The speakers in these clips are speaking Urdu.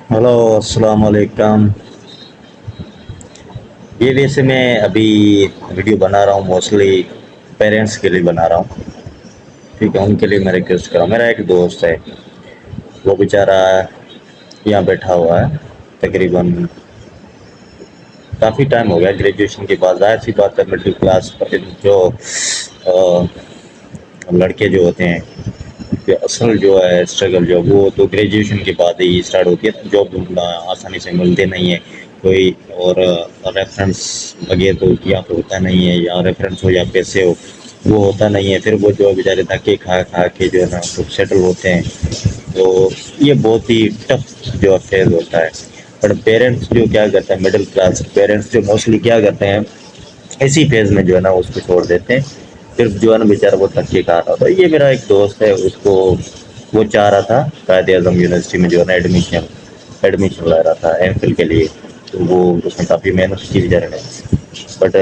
ہلو، السلام علیکم۔ یہ ویسے میں ابھی ویڈیو بنا رہا ہوں، موسٹلی پیرنٹس کے لیے بنا رہا ہوں۔ ٹھیک ہے، ان کے لیے میں ریکویسٹ کر رہا ہوں۔ میرا ایک دوست ہے، وہ بیچارہ یہاں بیٹھا ہوا ہے تقریباً کافی ٹائم ہو گیا گریجویشن کے بعد۔ ظاہر سی بات ہے، مڈل کلاس جو لڑکے جو ہوتے ہیں کہ اصل جو ہے اسٹرگل جو وہ تو گریجویشن کے بعد ہی اسٹارٹ ہوتی ہے۔ جاب ڈھونڈنا آسانی سے ملتے نہیں ہے کوئی، اور ریفرنس وغیرہ تو کیا تو ہوتا نہیں ہے، یا ریفرنس ہو یا پیسے ہو وہ ہوتا نہیں ہے۔ پھر وہ جو بیچارے دھکے کھا کھا کے جو ہے نا سیٹل ہوتے ہیں، تو یہ بہت ہی ٹف جو فیز ہوتا ہے۔ پر پیرنٹس جو کیا کرتے ہیں، مڈل کلاس پیرنٹس جو موسٹلی کیا کرتے ہیں، اسی فیز میں جو ہے نا اس کو چھوڑ دیتے ہیں۔ پھر جو ہے نا بیچارہ وہ دھکے کھا رہا تھا۔ یہ میرا ایک دوست ہے، اس کو وہ چاہ رہا تھا قائد اعظم یونیورسٹی میں جو ہے نا ایڈمیشن لا رہا تھا ایم فل کے لیے، تو وہ اس میں کافی محنت کی جا رہا ہے، بٹ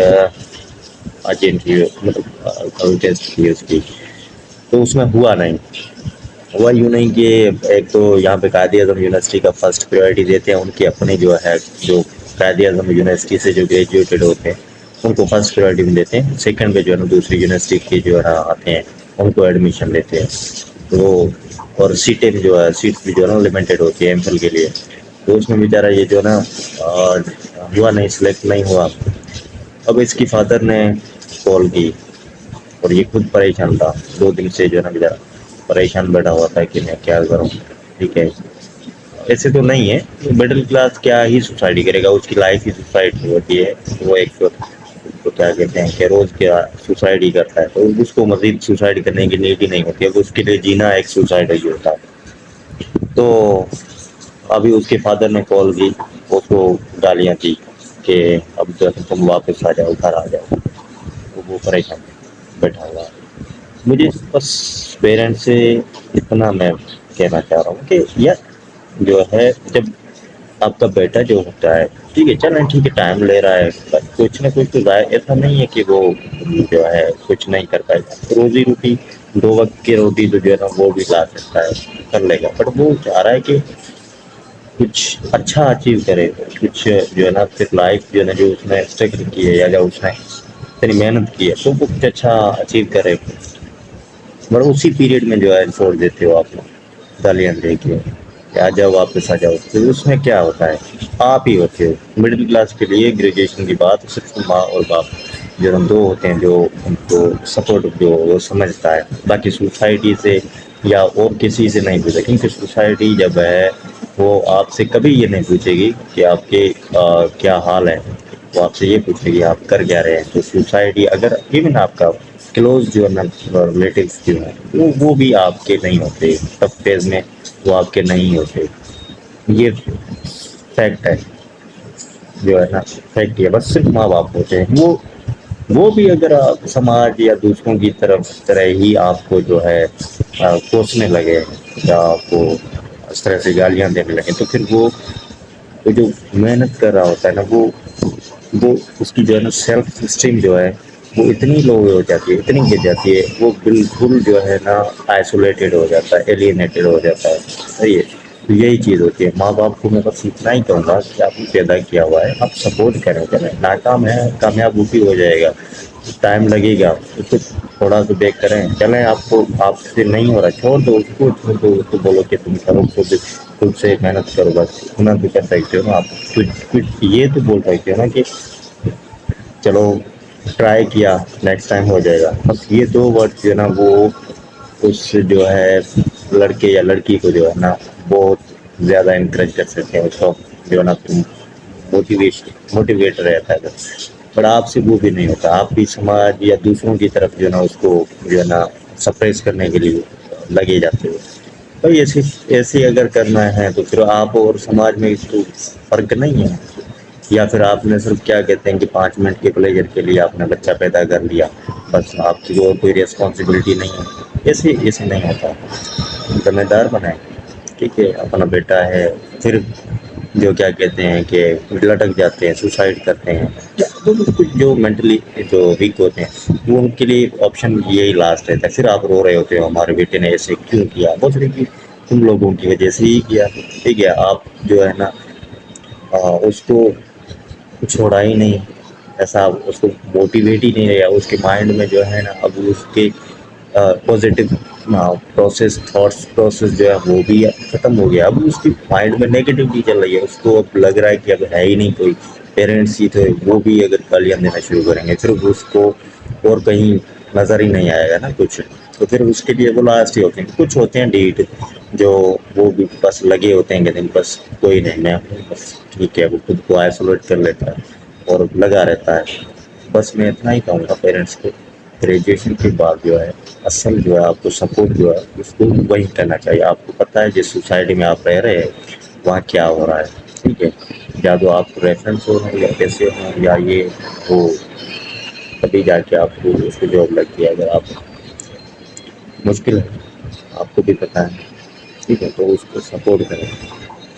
آج مطلب ٹیسٹ کی اس کی تو اس میں ہوا نہیں۔ ہوا یوں نہیں کہ ایک تو یہاں پہ قائد اعظم یونیورسٹی کا فرسٹ پریورٹی دیتے ہیں، ان کی اپنی جو ہے جو قائد اعظم یونیورسٹی سے جو گریجویٹڈ ہوتے ہیں ان کو فرسٹ پریورٹی میں دیتے ہیں، سیکنڈ پہ جو ہے نا دوسری یونیورسٹی کی جو ہے نا آتے ہیں ان کو ایڈمیشن لیتے ہیں۔ تو اور سیٹیں بھی جو ہے سیٹس بھی جو ہے نا لمیٹیڈ ہوتی ہے ایم فل کے لیے۔ تو اس میں بیچارہ یہ جو ہے نا ہوا نہیں، سلیکٹ نہیں ہوا۔ اب اس کی فادر نے کال کی اور یہ خود پریشان تھا، 2 دن سے جو ہے نا بیچارہ پریشان بیٹھا ہوا تھا کہ میں کیا کروں۔ ٹھیک ہے، ایسے تو نہیں ہے، مڈل کلاس کیا ہی سوسائٹی کرے گا، اس کی لائف ہی سوسائٹی ہوتی ہے۔ وہ ایک تو کیا کہتے ہیں کہ روز کیا سوسائڈ ہی کرتا ہے، تو اس کو مزید سوسائڈ کرنے کی نیڈ ہی نہیں ہوتی ہے، اس کے لیے جینا ایک سوسائڈ ہی ہوتا ہے۔ تو ابھی اس کے فادر نے کال کی، اس کو گالیاں دی کہ اب جب تم واپس آ جاؤ، گھر آ جاؤ۔ تو وہ پریشان بیٹھا ہوا ہے۔ مجھے بس پیرنٹس سے اتنا میں کہنا چاہ رہا ہوں کہ یار جو ہے جب آپ کا بیٹا جو ہوتا ہے، ٹھیک ہے چلیں ٹھیک ہے ٹائم لے رہا ہے، کچھ نہ کچھ تو ایسا نہیں ہے کہ وہ جو ہے کچھ نہیں کر پائے گا۔ روزی روٹی 2 وقت کی روٹی تو جو ہے نا وہ بھی لا سکتا ہے، کر لے گا، بٹ وہ چاہ رہا ہے کہ کچھ اچھا اچیو کرے، کچھ جو ہے نا پھر لائف جو ہے نا جو اس نے اسٹرگل کی ہے یا اس نے اتنی محنت کی ہے تو وہ کچھ اچھا اچیو کرے۔ مگر اسی پیریڈ میں جو ہے چھوڑ دیتے ہو آپ گالیاں دے کے کہ آ جاؤ واپس آ جاؤ۔ پھر اس میں کیا ہوتا ہے، آپ ہی ہوتے ہو مڈل کلاس کے لیے گریجویشن کی بات صرف ماں اور باپ جو ہم دو ہوتے ہیں جو ان کو سپورٹ جو وہ سمجھتا ہے، باقی سوسائٹی سے یا اور کسی سے نہیں پوچھے، کیونکہ سوسائٹی جب ہے وہ آپ سے کبھی یہ نہیں پوچھے گی کہ آپ کے کیا حال ہے، وہ آپ سے یہ پوچھے گی آپ کر کیا رہے ہیں۔ تو سوسائٹی اگر ایون آپ کا کلوز جو ہے نا ریلیٹیوس جو ہیں وہ بھی آپ کے نہیں ہوتے، ٹف فیز میں وہ آپ کے نہیں ہوتے۔ یہ فیکٹ ہے جو ہے نا، فیکٹ ہے، بس صرف ماں باپ ہوتے ہیں وہ بھی اگر آپ سماج یا دوسروں کی طرح ہی آپ کو جو ہے کوسنے لگے یا آپ کو اس طرح سے گالیاں دینے لگے، تو پھر وہ جو محنت کر رہا ہوتا ہے نا وہ اس کی جو ہے نا سیلف اسٹیم جو ہے وہ اتنی لو ہو جاتی ہے، اتنی گر جاتی ہے، وہ بالکل جو ہے نا آئسولیٹڈ ہو جاتا ہے، ایلینیٹڈ ہو جاتا ہے۔ صحیح ہے، تو یہی چیز ہوتی ہے۔ ماں باپ کو میں بس اتنا ہی کہوں گا کہ آپ نے پیدا کیا ہوا ہے، آپ سپورٹ کریں، چلیں ناکام ہے کامیاب اسی ہو جائے گا، ٹائم لگے گا، اس کو تھوڑا سا دیکھ کریں، چلیں آپ کو آپ سے نہیں ہو رہا چھوڑ دو اس کو، چھوڑ دو اس کو، بولو کہ تم کرو خود سے محنت کرو، بس اتنا بھی کر سکتے ہو نا آپ۔ کچھ یہ تو بول سکتے ہو نا کہ چلو ٹرائی کیا نیکسٹ ٹائم ہو جائے گا، بس یہ 2 ورڈ جو ہے نا وہ اس جو ہے لڑکے یا لڑکی کو جو ہے نا بہت زیادہ انکریج کر سکتے ہیں، اس کو جو ہے نا موٹیویٹ رہتا ہے۔ پر آپ سے وہ بھی نہیں ہوتا، آپ بھی سماج یا دوسروں کی طرف جو ہے نا اس کو جو ہے نا سپریس کرنے کے لیے لگے جاتے ہو۔ بھائی ایسے اگر کرنا ہے تو پھر آپ اور سماج میں اس کو فرق نہیں ہے، یا پھر آپ نے صرف کیا کہتے ہیں کہ 5 منٹ کے پلیجر کے لیے آپ نے بچہ پیدا کر لیا، بس آپ کی اور کوئی ریسپانسبلٹی نہیں ہے۔ ایسے نہیں ہوتا، ذمہ دار بنائیں، ٹھیک ہے، اپنا بیٹا ہے، پھر جو کیا کہتے ہیں کہ لٹک جاتے ہیں، سوسائڈ کرتے ہیں، جو مینٹلی جو ویک ہوتے ہیں وہ ان کے لیے آپشن یہی لاسٹ رہتا ہے۔ پھر آپ رو رہے ہوتے ہو ہمارے بیٹے نے ایسے کیوں کیا، بہت تم لوگوں کی وجہ سے ہی کیا، ٹھیک ہے؟ آپ جو ہے نا اس کو چھوڑا ہی نہیں، ایسا اس کو موٹیویٹ ہی نہیں رہا، اس کے مائنڈ میں جو ہے نا اب اس کے پازیٹیو پروسیس تھاٹس پروسیس جو ہے وہ بھی ختم ہو گیا، اب اس کی مائنڈ میں نیگیٹیوٹی چل رہی ہے، اس کو اب لگ رہا ہے کہ اب ہے ہی نہیں کوئی، پیرنٹس ہی تھے وہ بھی اگر گالیاں دینا شروع کریں گے پھر اس کو اور کہیں نظر ہی نہیں آئے گا نا کچھ، تو پھر اس کے لیے وہ لاسٹ ہی ہوتے ہیں، کچھ ہوتے ہیں ڈیٹ جو وہ بھی بس لگے ہوتے ہیں کہ دن بس کوئی نہیں میں ہوں بس ٹھیک ہے، وہ خود کو آئسولیٹ کر لیتا ہے اور لگا رہتا ہے، بس میں اتنا ہی کہوں گا پیرنٹس کو گریجویشن کے بعد جو ہے اصل جو ہے آپ کو سپورٹ جو ہے اس کو وہی کرنا چاہیے، آپ کو پتہ ہے جس سوسائٹی میں آپ رہ رہے ہیں وہاں کیا ہو رہا ہے، ٹھیک ہے؟ یا تو آپ ریفرنس ہو یا کیسے ہوں یا یہ وہ تبھی جا کے آپ کو اس کی جاب لگ گیا، اگر آپ مشکل ہے آپ کو بھی پتہ ہے، ٹھیک ہے؟ تو اس کو سپورٹ کریں،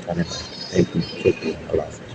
تھینک یو، شکریہ، اللہ حافظ۔